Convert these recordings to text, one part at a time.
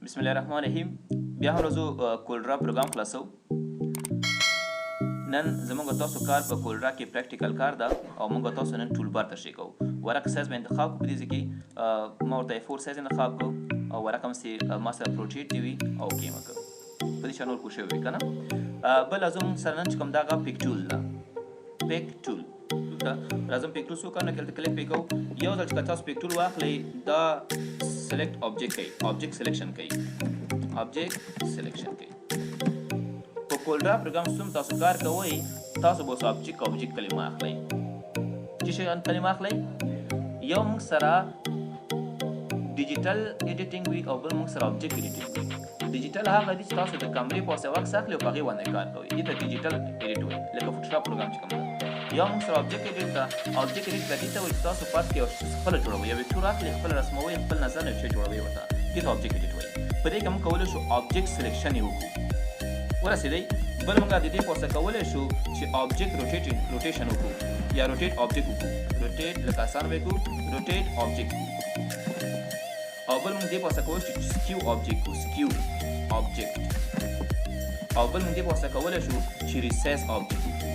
بسم الله الرحمن الرحیم. بیا هم راځو کولډرا پروګرام خلاصو. نن زموږ تاسو کار په کولډرا کې پریکټیکل کار ده او موږ تاسو نن ټول بار تشریح کوو. ورق سایز به انتخاب کړو. په دې کې ما ورته 4 سایز انتخاب کړو او ورق هم سي ما سره پروټیټ دی وي او کې مکو په دې شنو کوشش وکړه کنه. بل ازم سره نن کوم دا پکټول ده. پکټول راځم پکټول سو کنه کله کله پکو یو ځل چې تاسو پکټول واخلئ دا سلیکټ آبجیکټ کوي، آبجیکټ سلیکشن کوي، آبجیکټ سلیکشن کوي. په کولډرا پروګرام سم تاسو کار کوئ تاسو به آبجیکټ کلمه اخلئ. چې شي کلمه اخلئ یو موږ سره ډیجیټل ایډیټینګ وی او بل موږ سره آبجیکټ ایډیټینګ وی. ډیجیټل هغه دي چې تاسو د کیمرې په واسطه وخت اخلي او په هغه باندې کار کوئ. دې ته ډیجیټل ایډیټ وایي لکه فوټوشاپ پروګرام چې کوم ده. یا موږ سره آبجیکټ ایډیټ ده. آبجیکټ ایډیټ کدي ته وایي چې تاسو پات کې خپل جوړوي یو وکتور اخلي خپل رسموي خپل نظر نه جوړوي ورته. دې ته آبجیکټ ایډیټ وایي. په دې کې موږ کولای شو آبجیکټ سلیکشن یې وکړو. ورسېدی بل موږ د دې په واسطه کولای شو چې آبجیکټ روټیشن وکړو یا روټیټ آبجیکټ وکړو. روټیټ لکه آسان وکړو روټیټ آبجیکټ. او بل موږ دې په واسطه کولای شو سکیو آبجیکټ وکړو. سکیو آبجیکټ. او بل موږ دې په واسطه کولای شو چې ریسیس آبجیکټ وکړو.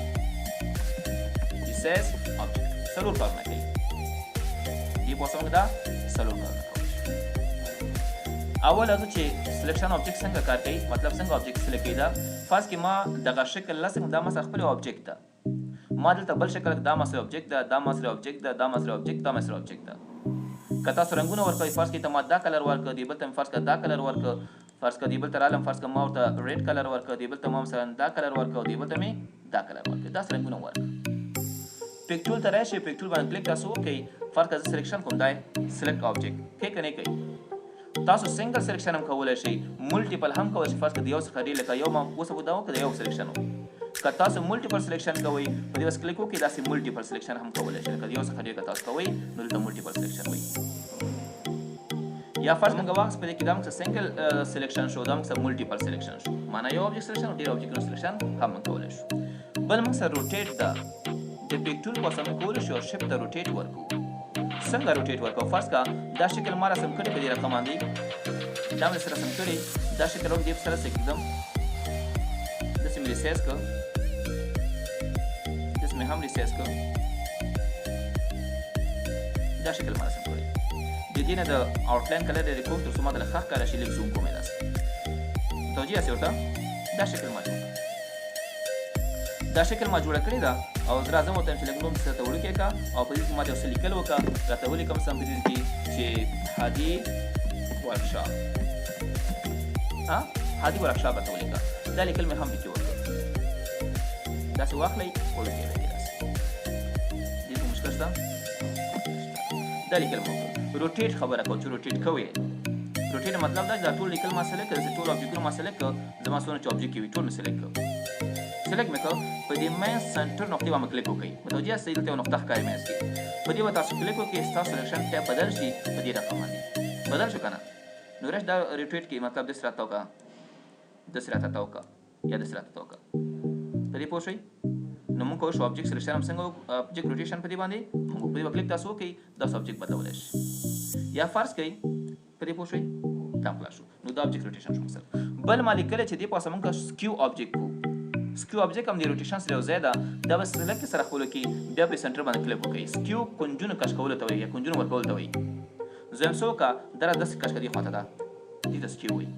ریسیس آبجیکټ څلور کارونه کوي. دې په واسطه موږ دا څلور کارونه کوو. اول ازو چې سلیکشن آبجیکټ څنګه کار کوي مطلب څنګه آبجیکټ سلیکټ کوي دا فرض کې ما دغه شکل لسم دا ما خپل آبجیکټ ده. ما دلته بل شکل دا ما سره آبجیکټ ده، دا ما سره آبجیکټ ده، دا ما سره آبجیکټ، دا ما سره آبجیکټ ده. که تاسو رنگونه ورکوئ فرض کې ته ما دا کلر ورکړه دی بل ته فرض کې دا کلر ورکړه فرض کې دی بل ته رالم فرض کې ما ورته ریډ کلر ورکړه دی بل ته ما مثلا دا کلر ورکړه دی بل ته مې دا کلر ورکړه. دا رنگونه ورکړه. پکټول ته راشي پکټول باندې کلیک تاسو وکړئ فرض کې سلیکشن کوم دی سلیکټ آبجیکټ کې کنه کوي. تاسو سنگل سلیکشن هم کولای شئ ملټیپل هم کولای شئ. فرض کې یو څخه لکه یو ما اوس په دا وکړه یو سلیکشن وکړه. که تاسو ملټیپل سلیکشن کوئ په دې وس کلیک وکړئ داسې ملټیپل سلیکشن هم کولای شئ. که یو څخه ډېر تاسو کوئ نو دلته ملټیپل سلیکشن وایي. یا فرض موږ واخس په دې کې دا موږ سنگل سلیکشن شو دا موږ ملټیپل سلیکشن شو. معنا یو آبجیکټ سلیکشن او ډېر آبجیکټ سلیکشن هم کولای شو. بل موږ سره روټیټ دا د پکټول په سم کولای شو شیفټ ته روټیټ ورکو. څنګه روټیټ ورکو فرض کا دا شکل ما رسم کړی په دې رقم باندې دا مې سره رسم کړی دا شکل هم دې سره سکدم د سیم ریسیس کو د سیم هم ریسیس کو دا شکل ما رسم کړی د دې نه د آوټلاین کلر د کوم تر څو ما د خخ کار شي لږ زوم کومه لاس توجیه اسې ورته دا شکل ما جوړ دا شکل ما جوړ کړی دا او راځم وته چې لږ نوم څه ته وړکې کا او په دې کې ما د وسه لیکل وکړه راته ولیکم سم په دې کې چې هادي ورکشاپ هادي ورکشاپ راته ولیکه دا لیکل مې هم پکې وکړه. داسې واخلئ وړکې راکې داسې دې څه مشکل شته دا لیکل مې وکړه. روټیټ خبره کوم چې روټیټ کوئ. روټیټ مطلب دا چې دا ټول لیکل ما سلیکټ کړه ټول آبجیکټونه ما سلیکټ کړه زما څونه چې آبجیکټ وي ټول مې سلیکټ کړه. سلیکټ مې کړ په دې مین سنټر نقطې باندې کلیک وکړئ. متوجه یاست دلته یو نقطه ښکاري مینځ کې په دې به تاسو کلیک وکړئ ستاسو سلیکشن ټیب بدل شي په دې رقم باندې بدل شو که نه نو رش دا روټیټ کې مطلب داسې راته وکړه داسې راته وکړه یا داسې راته وکړه په دې پوه شئ. نو موږ کولی شو آبجیکټ سلیکشن هم څنګه آبجیکټ روټیشن په دې باندې موږ په دې به کلیک تاسو وکړئ داسې آبجیکټ بدلولی شي. یا فرض کړئ په دې پوه شئ دا خلاص شو نو دا آبجیکټ روټیشن شو مثلا. بل ما لیکلی چې دې په واسطه موږ سکیو آبجیکټ کوو. سکیو آبجیکټ هم د روټیشن سره یو ځای ده دا به سلیکټ سره خپلو کې بیا په سنټر باندې کلیک وکړئ. سکیو کنجونه کش کولو ته وایي یا کنجونه ورکولو ته وایي. زم څه وکړه دا داسې کش کړه دې خواته ده دې ته سکیو وایي.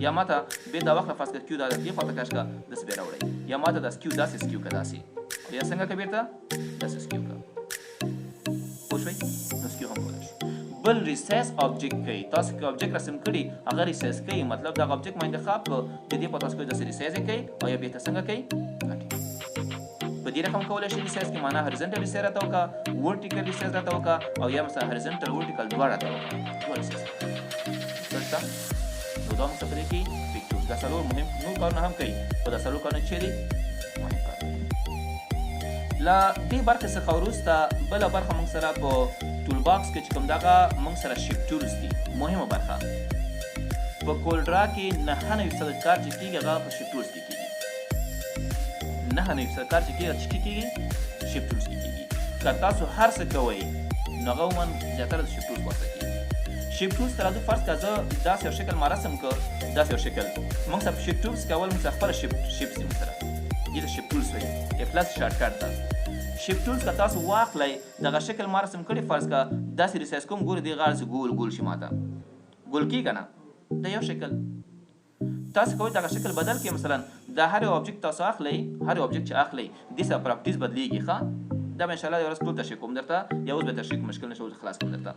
یا ماته بیا دا وخت فرض کړه سکیو دا دې خواته کش کړه داسې بیا راوړئ. یا ماته دا سکیو داسې سکیو کړه داسې یا څنګه که بیرته داسې سکیو کړه پوه شوئ نو سکیو هم کولی شو. بل ریسیس آبجیکټ کوي. تاسو که آبجیکټ رسم کړي هغه ریسیس کوي مطلب دغه آبجیکټ ما انتخاب کړ د دې په تاسو کوی داسې ریسیس یې کوي او یا بېرته څنګه کوي په دې رقم کولی شي ریسیس کې معنا هریزنټل ریسیس راته وکړه ورټیکل ریسیس راته وکړه او یا مثلا هریزنټل ورټیکل دواړه راته وکړه دوه ریسیس ښه نو دا موږ څه په دې کې پکټول دا څلور مهم نور کارونه هم کوي خو دا څلور کارونه چې دي مهم کار دی. له دې برخې څخه وروسته بله برخه موږ سره په ټول باکس کې چې کوم دغه موږ سره شیفټ ټولز دي مهمه برخه په کولډرا کې 99% کار چې کېږي هغه په شیفټ ټولز کې کېږي. 99% کار چې کېږي شیفټ ټولز کې کېږي. که تاسو هر څه کوئ نو هغه عموماً زیاتره د شیفټ ټولز په واسطه کېږي. شیپ ټولز ته راځو. فرض کړه زه داسې یو شکل ما رسم کړ، داسې یو شکل موږ سره شیپ ټولز کول، موږ سره خپله شیپ سي موږ سره دې ته شیپ ټولز وایي، پلس شارټکټ ده. شیپ ټولز که تاسو واخلئ دغه شکل ما رسم کړی، فرض کړه داسې ریسایز کوم، ګورئ دې غاړه ګول ګول شي، ماته ګول کېږي نه، دا یو شکل. تاسو کوئ دغه شکل بدل کړئ، مثلا دا هر یو اوبجیکټ تاسو اخلئ، هر یو اوبجیکټ چې اخلئ دې سره پراپرټیز بدلېږي. ښه دا به انشاءالله یو ورځ ټول تشریح کوم درته، یا اوس به تشریح کوم، مشکل نشته، اوس خلاص کوم درته.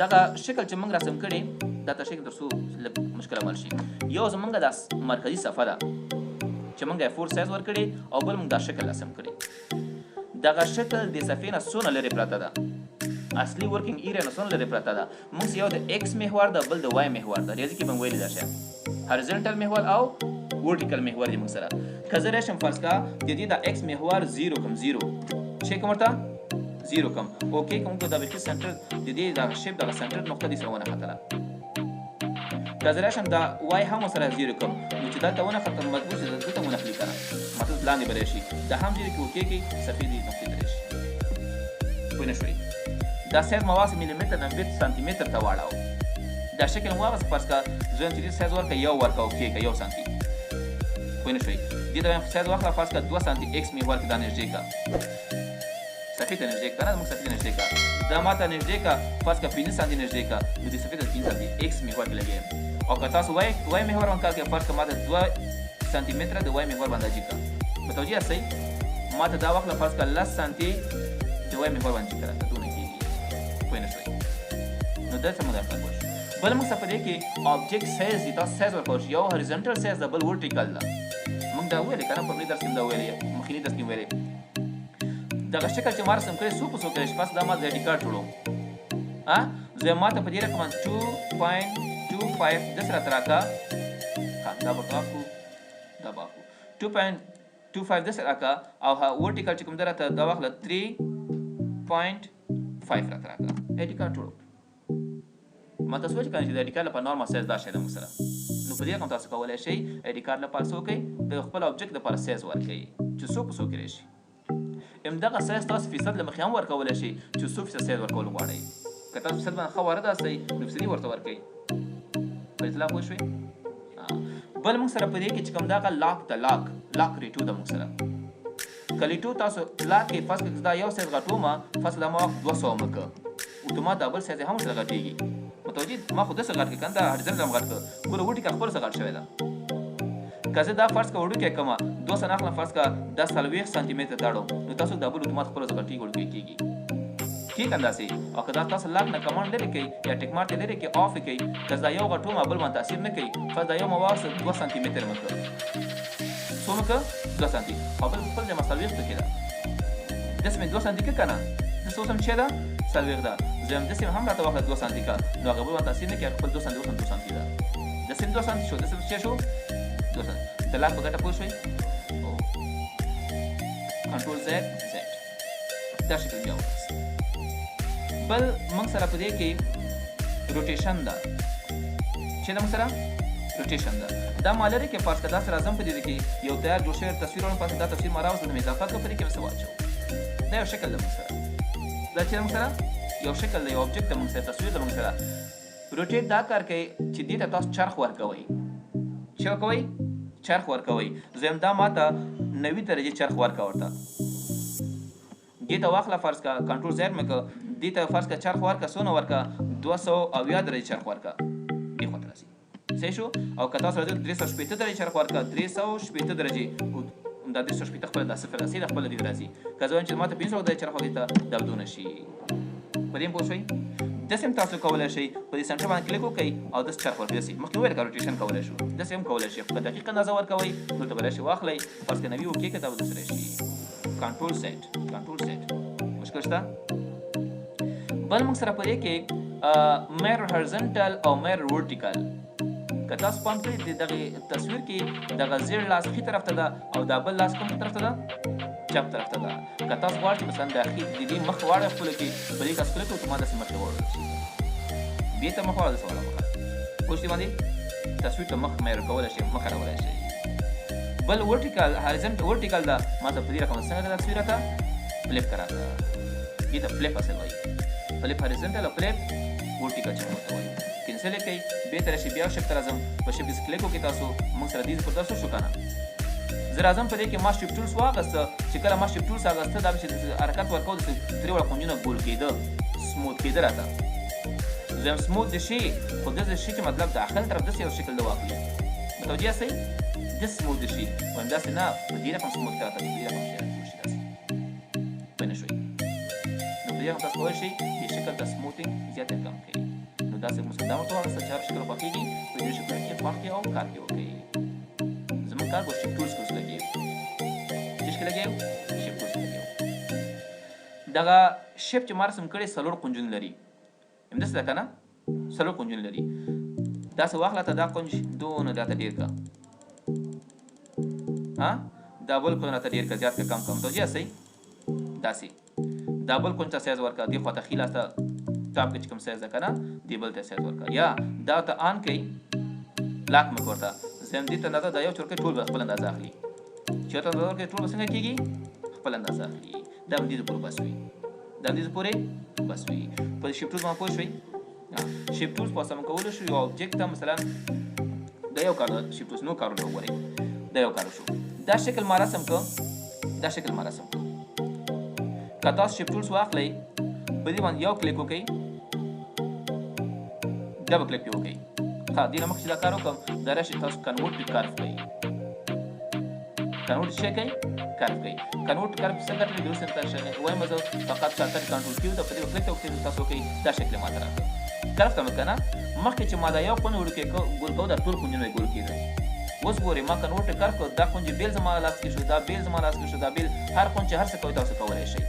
دغه شکل چې موږ رسم کړی دا تشریح تر څو لږ مشکل عمل شي. یو زموږ دا مرکزي صفحه ده چې موږ یې 4 سایز ورکړی، او بل موږ دا شکل رسم کړی. دغه شکل د صفحې نه څونه لرې پرته ده، اصلي ورکینګ ایریا نه څونه لرې پرته ده. موږ یو د ایکس محور ده، بل د وای محور ده، ریاضي کې به ویلي دا شی هاريزونټل محور او ورټیکل محور دی موږ سره. که زه راشم فرض کړه د دې د ایکس محور 0 کوم 0 چې کوم ورته 0 کوم اوکې کوم دا بیخي سنټر د دې د شیپ د سنټر نقطه دې سره ونه خطره. که زه راشم دا وای هم سره 0 کوم، نو چې دا ته ونه خطر مضبوط شي دلته ونه خلی کنه، مطلب لاندې به راشي، دا هم 0 کې اوکې کې سفید نقطې ته راشي. پوه نه شوئ؟ دا سایز مواسم میلیمتر نه 20 سانتي متر ته واړاو. دا شکل مو واغست، فرض کړه زه چې دې سایز ورکړه یو ورکړه اوکې که 1 سانتي. پوه نه شوئ؟ دې ته سایز واخله، فرض کړه 2 سانتي ایکس محور کې دا نږدې کړه، سفید ته نږدې کړه، موږ سفید ته نږدې کړه، دا ماته نږدې کړه، فرض کړه 15 سانتي نږدې کړه، نو دې سفید ته 3 سانتي ایکس محور کې لګوم. او که تاسو وای محور باندې کار کوئ، فرض کړه ماته 2 سانتي متره د وای محور باندې اجي کړه، متوجه یاستئ؟ ماته دا واخله، فرض کړه 10 سانتي د وای محور باندې کړه، ته دونه کېږي. پوه نه شوئ؟ نو دا څه مداخله وشي. بل موږ څه په دې کې اوبجیکټ سایز دي، تاسو سایز ورکول شي، یو هاریزونټل سایز ده، بل ورټیکل ده. موږ دا ویلې که نه، په لومړي درس کې دا ویلې، مخکیني درس کې ویلې. دغه شکل چې ما رسم کړی څو په څو کړی شي، پس دا ما د آی ډي کارډ جوړوم. زه ماته په دې رقم 2.25 داسې راته راکړه، دا به اخلو، دا به اخلو 2.25 داسې راکړه، او ورټیکل چې کوم دی راته دا واخله 3.5 راته راکړه، آی ډي کارډ جوړوم. ما تاسو وایي کنه چې د آی ډي کارډ لپاره نورمال سایز دا شی ده موږ سره، نو په دې رقم تاسو کولی شئ آی ډي کارډ لپاره څه وکړئ، د خپل اوبجیکټ لپاره سایز ورکړئ چې څو په څو کې راشي. همدغه سایز تاسو فیصد له مخې هم ورکولی شئ چې څو فیصد سایز ورکول غواړئ. که تاسو فیصد باندې ښه وارد یاستئ نو فیصدي ورته ورکوئ. په اطلاع پوه شوئ؟ بل موږ سره په دې کې چې کوم دغه لاک ده، لاک ریټو ده موږ سره. که ریټو تاسو لاک کې فرض کړئ دا یو سایز غټومه، فرض دا ما وخت 200 مه کړه، اتومات دا بل سایز هم ورسره غټېږي. متوجه؟ ما خو داسې غټ کړ کنه، دا هاریزونټل هم غټ کړ، ګوره وټیکل خپله څه غټ شوی ده. که زه دا فرض کړه وړوکی کړمه 200 نه اخلم، فرض کړه دا 40 سانتي متر تاړو، نو تاسو دا بل اتومات خپله څه غټېږي وړوکی کېږي. ٹھیک انداسې. او که دا تاسو لاک نه کمانډ لرې کوئ یا ټیک مارک لرې کوئ آف یې کوئ، که دا یو غټومه بل باندې تاثیر نه کوي، فرض دا یو مواد 2 سانتي متر مه کړه، څو مه کړه 2 سانتي، او بل خپل جمع 40 کې ده، داسې مې 2 سانتي کړه که نه، داسې اوس هم چې ده 40 ده، زه هم داسې هم راته واخله 2 سانتي کړه، نو هغه بل باندې تاثیر نه کوي، خپل 2 سانتي اوس هم 2 سانتي ده، داسې 2 سانتي شو، داسې څه شو 2 سانتي. د لاک په ګټه پوه شوئ؟ کنټرول زیډ دا شکل بیا وکړئ. بل موږ سره په دې کې روټیشن ده، چې ده موږ سره روټیشن ده. دا ما لرې کې فرض کړه داسې راځم په دې کې یو تیار جوړ شوی تصویر واړم، فرض دا تصویر ما راوستلم، اضافه کړم، په دې کې مې څه واچوم، دا یو شکل ده موږ سره، دا چې ده موږ سره یو شکل ده، یو اوبجیکټ ده موږ سره، تصویر ده موږ سره. روټیټ دا کار کوي چې دې ته تاسو چرخ ورکوئ، څه ورکوئ؟ چرخ ورکوئ. زم دا ماته 90 درجې چرخ ورکوه ورته، دې ته واخله فرض کړه کنټرول زیډ مې کړه، دې ته فرض کړه چرخ ورکړه، څونه ورکړه 280 درجې چرخ ورکړه، دې خواته راځي، صحیح شو. او که تاسو راځئ 380 درجې چرخ ورکړه، 380 درجې، دا 380 خپله دا صفر راسي، دا خپله دې راځي. که زه وایم چې ماته 500 درجې چرخ ورکړئ ته دا بدونه شي. په دې هم پوه شوئ؟ داسې هم تاسو کولی شئ په دې سنټر باندې کلیک وکړئ او داسې چرخ ورکړئ، داسې مخکې ویل که روټیشن کولی شو، داسې هم کولی شئ. که دقیق اندازه ورکوئ نو ته به راشئ واخلئ، فرض کړئ 90 اوکې کړئ، دا به داسې راشي. کنټرول سیټ مشکل شته. بل موږ سره په دې کې میرر هارزنټل او میرر ورټیکل. که تاسو پام کړئ دغه تصویر کې دغه زیړ لاس ښي طرف ته ده او دا بل لاس کوم طرف ته ده؟ چپ طرف ته ده. که تاسو غواړئ چې مثلا د دې مخ واړه خپله کې په دې کس کله کړو اتومات داسې مخکې واړول شي، دې ته مخ واړه داسې واړه مخه، پوه شئ باندې تصویر ته مخ میرر کولی شئ، مخ اړولی شئ. بل ورټیکل ورټیکل ده، ما ته په دې رقم څنګه ده تصویر راته فلپ که راته، دې ته فلپ اصل وایي، فلپ هاریزنټل او فلپ بوټ ټیکه چې موږ ته وایو کینسل یې کوئ بېرته راشي بیا شپ ته راځم په شپ کلیک وکړئ تاسو موږ سره دې پر تاسو شو که نه زه راځم په دې کې ما شپ ټولز واخیسته چې کله ما شپ ټولز اخیسته دا به چې حرکت ورکوو داسې درې واړه کونجونه ګول کېده سموت کېده راته زه یم سموت د شي خو داسې شي چې مطلب داخل طرف داسې یو شکل د واخلي متوجه یاستئ داسې سموت د شي وایم داسې نه په دې رقم سموت که راته په دې رقم شي جوړ شي داسې پوه نه شوئ نو په دې رقم تاسو کولی شئ دې شکل ته سموتینګ زیات کم کړئ نو داسې موږ دا ورته واخیسته چې هر شکل خوښېږي په دې شکلونو کې خوښ کړئ او کار کې وکړئ زموږ کار به شپ ټولز کې اوس لګېږو څه کې لګېږو شپ ټولز کې لګېږو دغه شپ چې ما رسم کړی 4 کونجونه لري همداسې ده که نه 4 کونجونه لري داسې واخله ته دا کونج دونه راته ډېر که دا بل کونج راته ډېر که زیات که کم کم متوجه یاستئ داسې دا بل کونج ته سایز ورکړه دې خوا ته ښي لاس ته ټاپ کې چې کوم سایز ده که نه دې بل ته سایز ورکړه یا دا ته آن کوئ لاک مه ورته زم دې ته اندازه دا یو چورکۍ ټول به خپل اندازه اخلي چې ورته اندازه ورکړئ ټول به څنګه کېږي خپل اندازه اخلي دا همدې پورې بس وي دا همدې پورې بس وي په شپ ټولز باندې پوه شوئ شپ ټولز په سم کولو شو یو آبجیکټ ته مثلا دا یو کار شپ ټولز نو کارونه وګورئ دا یو کار شو دا شکل ما رسم که که تاسو شپ ټولز واخلئ په دې باندې یو کلیک وکړئ ډبل کلیک پرې وکړئ ها دې نه مخکې چې دا کار وکړم دا راشي تاسو کنورټ ټو کرف کوئ کنورټ څه کوئ کرف کوئ کنورټ کرف څنګه ټولې درست انتاشن وایم زه فقط شارټکټ کنټرول کیو ته په دې کلیک وکړئ تاسو کوئ دا شکل ماته راکړه کرف ته مې که نه مخکې چې ما دا یو کونج وړوکی ګول کوو دا ټول کونجونه ګول کېده اوس ګورئ ما کنورټ کرف کړ دا کونج بیل زما لاس کې شو دا بیل زما لاس کې شو دا بیل هر کونج چې هر څه کوئ تاسو کولی شئ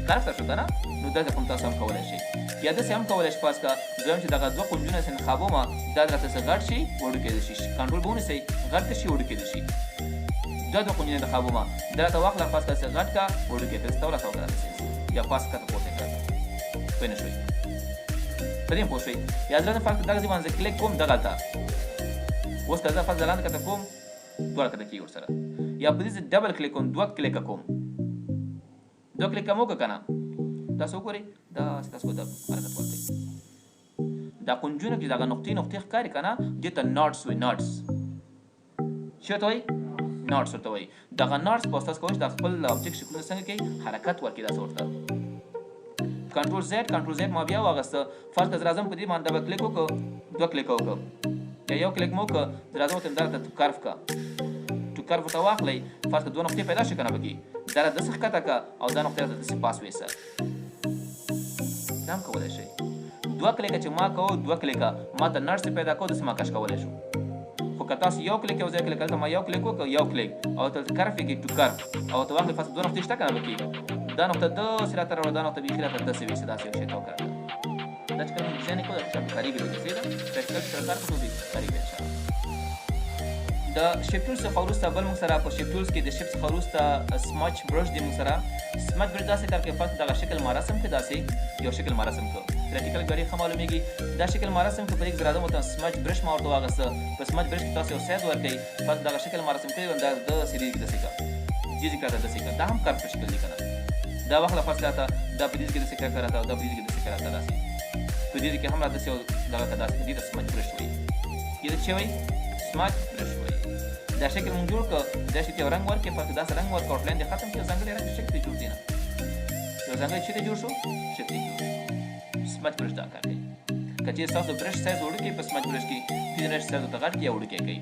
کرف ته شو که نه نو داسې هم تاسو هم کولی شئ یا داسې هم کولی شئ پاس که دویم چې دغه 2 کونجونه چې انتخابومه دا راته څه غټ شي وړوکی دې شي کنټرول به ونیسئ غټ دې شي وړوکی دې شي دا 2 کونجونه انتخابومه دا راته واخله پاس که څه غټ که وړوکی دې ته راته وکړه یا پاس کته پورته کړه پوه نه شوئ په دې پوه شوئ یا زه فرض دغه ځای باندې کلیک کوم دغلته اوس که زه فرض لاندې کته کوم دواړه کته کېږي ورسره یا په دې ځای ډبل کلیک کوم 2 کلیکه کوم 2 کلیکه مو وکړه که نه تاسو وګورئ داسې تاسو د حرکت ورکوئ دا کونجونه چې دغه نقطې ښکاري که نه دې ته ناټس وایي ناټس څه ورته وایي ناټس ورته وایي دغه ناټس په تاسو کولی شئ د خپل آبجیکټ شکلونه څنګه کوي حرکت ورکړي داسې ورته کنټرول زیډ ما بیا واغسته فرض که زه راځم په دې باندې ډبل کلیک وکړو 2 کلیکه وکړو یا یو کلیک مو وکړه زه راځم ورته همدغه ته کرف که ټو کرف ورته واخلئ فرض که 2 نقطې پیدا شي که نه پکې دا را داسې ښکته که او دا نقطې راته داسې پاس ویسه دا هم کولی شئ 2 کلیکه چې ما کوو 2 کلیکه ما ته نټس پیدا کوو داسې ما کش کولی شو خو که تاسو یو کلیک یو ځای کلیک هلته ما یو کلیک وکړو یو کلیک او ته کرف یې کړئ ټو کرف او ته واخلئ فرض 2 نقطې شته که نه پکې دا نقطه داسې راته راوړه دا نقطه بیخي راته داسې ویسه داسې یو شی ته وکړه دا چې کله ډیزاین یې کوو دا کاریږي لږ څه ده پریکټیکل چې سره کار کوو کاریږي انشاءالله د شپ ټولز څخه وروسته بل موږ سره په شپ ټولز کې د شپ څخه وروسته سمچ برش دی موږ سره سمچ برش داسې کار کوي فرض دغه شکل ما رسم کړه داسې یو شکل ما رسم کړه پریکټیکل ګړې ښه معلومیږي دا شکل ما رسم کړه په دې کې زه راځم ورته سمچ برش ما ورته واخیسته په سمچ برش کې تاسو یو سایز ورکوئ فرض دغه شکل ما رسم کړی دا داسې ډېر داسې کړه داسې کړه داسې کړه دا هم کار په شکل دی که نه دا واخله فرض راته دا په دې کې داسې کړه راته او دا په دې کې داسې کړه راته داسې په دې کې هم راته داسې یو دغه ته داسې دې ته سمچ برش وایي دې ته څه وایي سمچ برش وایي دا شکل مونږ جوړ کړ دا چې یو رنګ ورکړې پس داسې رنګ ورکړ آوټلاین دې ختم کړ یو ځانګړی رنګ شکل جوړ دی نه یو ځانګړی څه جوړ شو شکل جوړ سمچ برش دا کار کوي که چېرې ستاسو برش سایز وړوکی په سمچ برش کې پنځه سایز ورته غټ کړي یا وړوکی کوي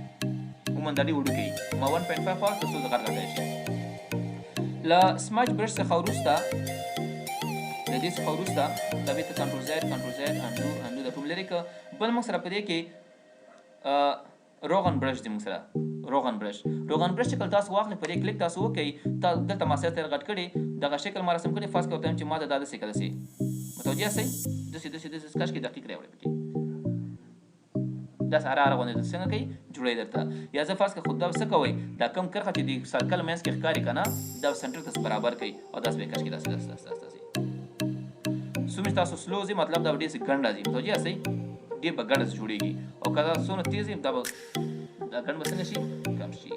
عموما دا ډېر وړوکی ما 1.5 واخ تر څو د غټ غټی شي له سمچ برش څخه وروسته د دې څخه وروسته دا بېرته کنټرول زیډ انډو دا ټول لرې کړه بل موږ سره په دې کې روغن برش دی موږ سره روغن برش چې کله تاسو واخلئ په دې کلیک تاسو وکئ دلته ما سایز غټ کړي دغه شکل ما رسم کړی فرض کوم چې ما دا داسې که داسې متوجه یاستئ داسې کش کې دقیق راوړئ پکې داسې هره غوندې څنګه کوي جوړوي درته یا زه فرض که خو دا څه کوئ دا کم کرښه چې د سرکل منځ کې ښکاري که نه دا سنټر ته برابر کوي او داسې به کش کې داسې څومره تاسو سلو ځي مطلب دا به ډېر ګڼ راځي متوجه یاستئ ډېر به ګڼ جوړېږي او که دا څومره تېز وي دا به دا ګڼ به څنګه شي کم شي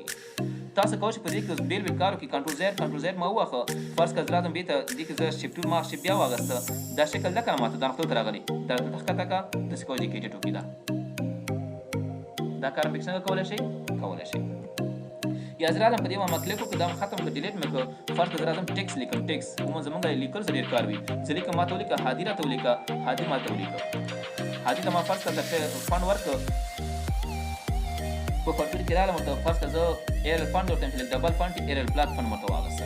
تاسو کولی شئ په دې کې بیل بیل کارو کې کنټرول زیډ ما وواهه فرض کړه زه راځم بېرته دې کې زه شیفټ ټول ما شیفټ بیا واخیسته دا شکل ده که ماته دا نقطو ته راغلی دا دلته ښکته کړه داسې کولی دې کې ایډیټ وکړي دا کار پکې څنګه کولی شئ کولی شئ یا زه راځم په دې باندې کلیک وکړم دا مې ختم کړ ډیلیټ مې کړ فرض کړه زه راځم ټیکس لیکم ټیکس عموما زمونږ لیکل څه ډېر کار وي زه لیکم ماته ولیکه هادي راته ولیکه هادي ماته ولیکه هادي ته ما فرض کړه فنډ ورکړه په فنډ کې راغلم ورته فرض کړه زه ایرل فنډ ورته چې ډبل فنډ کې ایرل بلاک فنډ ماته واغسته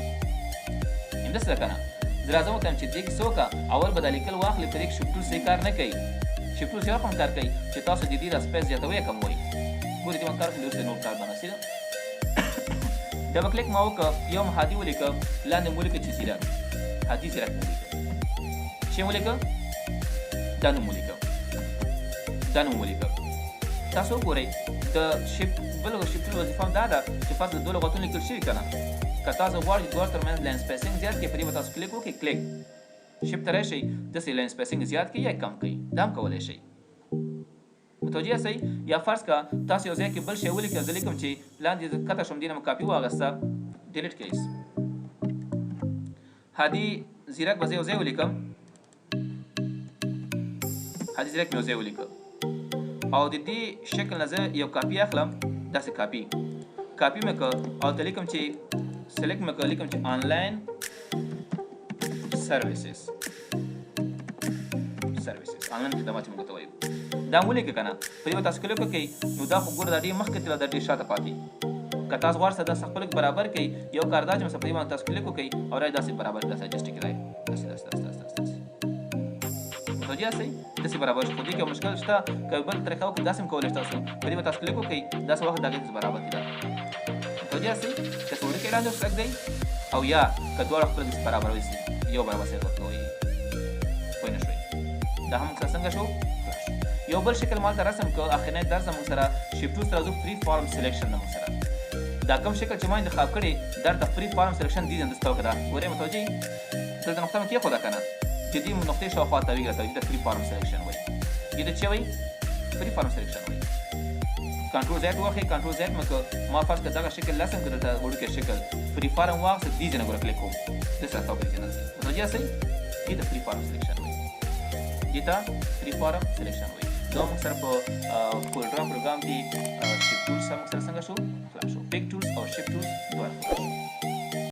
همداسې ده که نه زه راځم ورته چې دې کې څه وکړه اول به دا لیکل واخلې په دې کې شیفټ ټول صحیح کار نه کوي شیفټ ټول صحیح کار کوي چې تاسو د دې دا سپیس زیاتوئ یا کموئ ګورې دې باندې کار کوي اوس نور کار باندې ده ډبل کلیک ما وکړه یو هادي ولیکه لاندې مو ولیکه چې سیراک هادي سیراک مو ولیکه چې مو ولیکه دا نوم ولیکه تاسو وګورئ د شیفټ بل شیفټ وظیفه هم دا ده چې فرض د دوه لغتونه لیکل شوي که نه که تاسو غواړئ دوه ترمنځ لاین سپیسینګ زیات کړئ په دې به تاسو کلیک وکړئ کلیک شیفټ ته راشئ داسې لاین سپیسینګ زیات کړئ یا کم کړئ دا هم کولی شئ متوجه یاستئ یا فرض کړه تاسو یو ځای کې بل شی ولیکه زه لیکم چې لاندې کته شم دې نه مې کاپي واخیسته ډیلیټ کړئ هادي زیرک به زه یو ځای ولیکم هادي زیرک مې یو ځای ولیکه او د دې شکل نه زه یو کاپي اخلم داسې کاپي مې کړ او ته لیکم چې سلیکټ مې کړ لیکم چې آنلاین سروسز آنلاین خدمات چې موږ ته وایو دا مو ولیکه که نه په دې به تاسو کلیک وکړئ نو دا خو ګوره دا ډېر مخکې تللی دا ډېر شاته پاتې که تاسو غواړئ دا خپل برابر کړئ یو کار دا چې مثلا په دې باندې تاسو کلیک وکړئ او رایې داسې برابر داسې اجسټ کړئ داسې متوجه یاستئ داسې برابر شي خو دې کې یو مشکل شته که بل طریقه وکړئ داسې هم کولی شئ تاسو په دې به تاسو کلیک وکړئ داسې وخت دا داسې برابر کړئ متوجه یاستئ که څه وړوکی لاندې ورسره او یا که دواړه خپل داسې برابروئ یو برابر سره ورکوئ پوه نه شوئ دا هم موږ سره څنګه شو یو بل شکل مالته رسم کړ اخرنی درس موږ سره شیفټ سره ځو فری فارم سلیکشن موږ سره دا کوم شکل چې ما انتخاب کړی درته فری فارم سلیکشن دي اندسته وکړه ګورئ متوجه دلته نقطه مې کېښوده که نه چې دې نقطې شاوخوا تاویږي راته دې ته فری فارم سلیکشن وایي دې ته څه وایي فری فارم سلیکشن وایي کنټرول زیډ واخلئ کنټرول زیډ مې کړ ما فرض کړه دغه شکل لسم کړ دلته وړوکی شکل فری فارم واخیست دې ځای نه ګوره کلیک کوم داسې راته وګورئ متوجه یاستئ دې ته فری فارم سلیکشن وایي دې ته فری فارم سلیکشن وایي دا موږ سره په فولډر پروګرام کې شیفټ ټولز سره موږ سره څنګه شو خلاص شو پیک ټولز او شیفټ ټولز دواړه